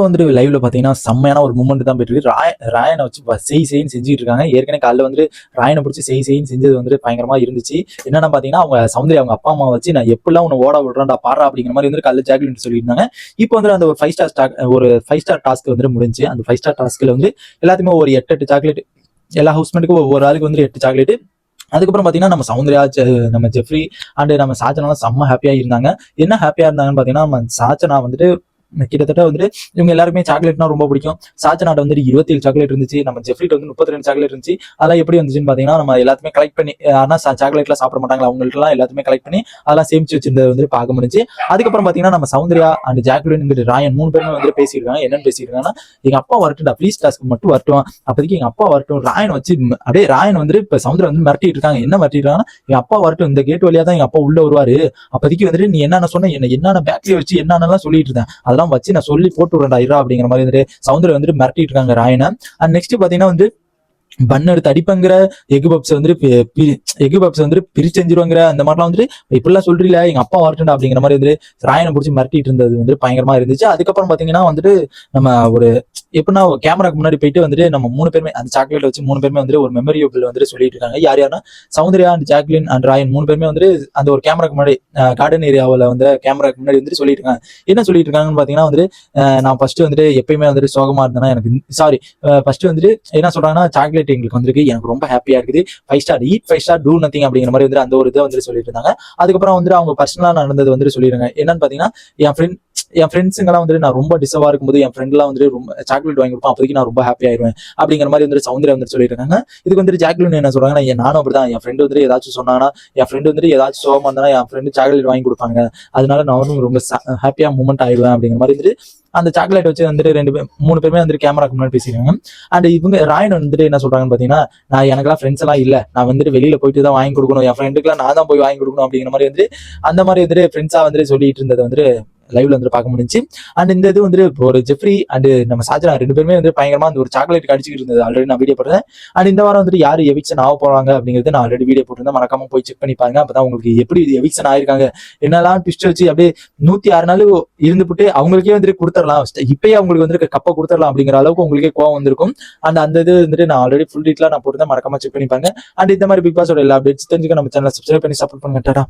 வந்துட்டு லைவ்ல பாத்தீங்கன்னா செம்மையான ஒரு மூமெண்ட் தான் போயிட்டு இருக்கு. ராயனை வச்சு செய்ன்னு செஞ்சுட்டு இருக்காங்க. ஏற்கனவே காலைல வந்து ராயனை பிடிச்சி செய்ன்னு செஞ்சது வந்துட்டு பயங்கரமா இருந்துச்சு. என்னன்னா பாத்தீங்கன்னா அவங்க சௌந்தர்யா அவங்க அப்பா அம்மா வச்சு நான் எப்படிலாம் உன்னை ஓட விடுறேன்டா பாடுறா அப்படிங்கிற மாதிரி வந்து காலைல ஜாக்லின் சொல்லியிருந்தாங்க. இப்போ வந்து அந்த ஒரு 5 ஸ்டார் டாஸ்க் வந்து முடிஞ்சு அந்த 5 ஸ்டார் டாஸ்க்ல வந்து எல்லாத்துக்குமே ஒரு 8 சாக்லேட், எல்லா ஹவுஸ்மேட்டுக்கும் ஒவ்வொரு ஆளுக்கு வந்து 8 சாக்லேட். அதுக்கப்புறம் பாத்தீங்கன்னா நம்ம சௌந்தர்யா, நம்ம ஜெஃப்ரி அண்ட் நம்ம சாச்சனாலாம் செம்ம ஹாப்பியா இருந்தாங்க. என்ன ஹாப்பியா இருந்தாங்கன்னு பாத்தீங்கன்னா நம்ம சாச்சனா வந்துட்டு கிட்டத்தட்ட வந்துட்டு இவங்க எல்லாருமே சாக்லேட்னா ரொம்ப பிடிக்கும். சாச்சனாட்ட வந்துட்டு 27 சாக்லேட் இருந்துச்சு, நம்ம ஜெஃப்ரிட் வந்து 32 சாக்லேட் இருந்துச்சு. அதெல்லாம் எப்படி வந்துச்சுன்னு பாத்தீங்கன்னா நம்ம எல்லாத்துமே கலெக்ட் பண்ணி, ஆனா சாக்லேட்லாம் சாப்பிட மாட்டாங்க, அவங்கள்ட்ட எல்லாத்துமே கலெக்ட் பண்ணி அதெல்லாம் சேமிச்சு வச்சிருந்தது வந்து பார்க்க முடிஞ்சு. அதுக்கப்புறம் பாத்தீங்கன்னா நம்ம சௌந்தர்யா அண்ட் ஜாக்லின் ராயன் 3 பேருமே வந்து பேசியிருக்காங்க. என்னன்னு பேசியிருக்காங்கன்னா, எங்க அப்பா வரட்டும்டா ப்ளீஸ் டாஸ்க் மட்டும் வரட்டும், அப்போதைக்கு எங்க அப்பா வரட்டும். ராயன் வச்சு அப்படியே ராயன் வந்து இப்ப சௌந்தர்யா வந்து மிரட்டிட்டு இருக்காங்க. என்ன மிரட்டிருக்காங்கன்னா, எங்க அப்பா வரட்டும், இந்த கேட் வழியா தான் எங்க அப்பா உள்ள வருவாரு, அப்போதைக்கு வந்துட்டு நீ என்னென்ன சொன்ன, என்னென்ன பேக்கரி வச்சு என்னென்னலாம் சொல்லிட்டு இருந்தேன் அதெல்லாம் வச்சு நான் சொல்லி போட்டு விடுறேன்டா இரா அப்படிங்கிற மாதிரி வந்துட்டு சௌந்தர்யா வந்துட்டு மிரட்டிட்டு இருக்காங்க ராயனை. அண்ட் நெக்ஸ்ட் பாத்தீங்கன்னா வந்து பன் எடுத்து அடிப்பங்கிற எக் பப்ஸ் வந்து பிரிச்செஞ்சிருவாங்கிற அந்த மாதிரிலாம் வந்துட்டு இப்படிலாம் சொல்றீல எங்க அப்பா வரட்டும்டா அப்படிங்கிற மாதிரி வந்து ராயனை பிடிச்சி மிரட்டிட்டு இருந்தது வந்து பயங்கரமா இருந்துச்சு. அதுக்கப்புறம் பாத்தீங்கன்னா வந்துட்டு நம்ம ஒரு எப்படின்னா கேமராக்கு முன்னாடி போயிட்டு வந்துட்டு நம்ம 3 பேருமே அந்த சாக்லேட் வச்சு 3 பேருமே வந்துட்டு ஒரு மெமரியபிள் வந்துட்டு சொல்லிட்டு இருக்காங்க. யாருன்னா Soundarya and Jacqueline and Rayan 3 பேருமே வந்துட்டு அந்த ஒரு கேமராக்கு முன்னாடி கார்டன் ஏரியாவில் வந்து கேமராக்கு முன்னாடி வந்துட்டு சொல்லிட்டு இருக்காங்க. என்ன சொல்லிட்டு இருக்காங்கன்னு பாத்தீங்கன்னா வந்துட்டு நான் ஃபர்ஸ்ட் வந்துட்டு எப்பயுமே வந்துட்டு சோகமா இருந்தேன்னா எனக்கு ஃபர்ஸ்ட் வந்துட்டு என்ன சொல்றாங்கன்னா, சாக்லேட் எங்களுக்கு வந்திருக்கு, எனக்கு ரொம்ப ஹாப்பியா இருக்குது, 5 star eat 5 star two nothing அப்படிங்கிற மாதிரி வந்து அந்த ஒரு இதை வந்து சொல்லிட்டு இருந்தாங்க. அதுக்கப்புறம் வந்துட்டு அவங்க பர்சனலா நடந்தது வந்து சொல்லிடுங்க. என்னன்னு பாத்தீங்கன்னா, என் ஃப்ரெண்ட்ஸுங்கெல்லாம் வந்துட்டு நான் ரொம்ப டிஸ்டர்பா இருக்கும்போது என் ஃப்ரெண்ட்லாம் வந்துட்டு ரொம்ப சாக்லேட் வாங்கி கொடுப்பேன், அப்போதைக்கு நான் ரொம்ப ஹாப்பி ஆயிடுவேன் அப்படிங்கிற மாதிரி வந்துட்டு சௌந்தர்யா வந்துட்டு சொல்லிட்டு இருக்காங்க. இதுக்கு வந்துட்டு ஜாக்லின் என்ன சொல்றாங்கன்னா, நானும் அப்படிதான், என் ஃப்ரெண்டு வந்துட்டு ஏதாச்சும் சொன்னாங்கன்னா, என் ஃப்ரெண்டு வந்துட்டு ஏதாச்சும் சோகமா இருந்தா என் ஃப்ரெண்டு சாக்லேட் வாங்கி கொடுப்பாங்க, அதனால நானும் ரொம்ப ஹாப்பியா மூமெண்ட் ஆயிடுவேன் அப்படிங்கிற மாதிரி வந்துட்டு அந்த சாக்லேட் வச்சு வந்துட்டு 3 பேருமே வந்துட்டு கேமராக்கு முன்னாடி பேசிருக்காங்க. அண்ட் இவங்க ராயன் வந்துட்டு என்ன சொல்றாங்கன்னு பாத்தீங்கன்னா, நான் எனக்கெல்லாம் ஃப்ரெண்ட்ஸ் எல்லாம் இல்ல, நான் வந்துட்டு வெளியில போயிட்டு தான் வாங்கி கொடுக்கணும், என் ஃப்ரெண்டுக்குலாம் நான் தான் போய் வாங்கி கொடுக்கணும் அப்படிங்கிற மாதிரி வந்து அந்த மாதிரி வந்துட்டு ஃப்ரெண்ட்ஸா வந்துட்டு சொல்லிட்டு இருந்தது வந்துட்டு லைவ்ல வந்து பார்க்க முடிஞ்சு. அண்ட் இந்த இது வந்து ஒரு ஜெஃப்ரி அண்ட் நம்ம சாஜனா 2 பேருமே வந்து பயங்கரமா அந்த ஒரு சாக்லேட் அடிச்சுக்கிட்டு இருந்தது ஆல்ரெடி நான் வீடியோ போட்டேன். அண்ட் இந்த வாரம் வந்துட்டு யாரு எவிக்ஷன் ஆக போறாங்க அப்படிங்கிறது நான் ஆல்ரெடி வீடியோ போட்டிருந்தேன், மறக்காம போய் செக் பண்ணி பாருங்க. அப்பதான் உங்களுக்கு எப்படி எவிக்ஷன் ஆயிருக்காங்க என்னெல்லாம் ட்விஸ்ட் வச்சு அப்படியே 106 நாள் இருந்துபிட்டு அவங்களுக்கே வந்துட்டு கொடுத்துடலாம், இப்பயே அவங்களுக்கு வந்துட்டு கப்பை கொடுத்துடலாம் அப்படிங்கிற அளவுக்கு உங்களுக்கே கோவம் வந்திருக்கும். அண்ட் அந்த இது வந்துட்டு நான் ஆல்ரெடி ஃபுல் டீட்டெயிலா நான் போட்டு மறக்காம செக் பண்ணி பாருங்க. அண்ட் இந்த மாதிரி பிக் பாஸோட எல்லா அப்டேட்ஸ் தெரிஞ்சுக்க நம்ம சேனலை சப்ஸ்கிரைப் பண்ணி சப்போர்ட் பண்ணுங்க.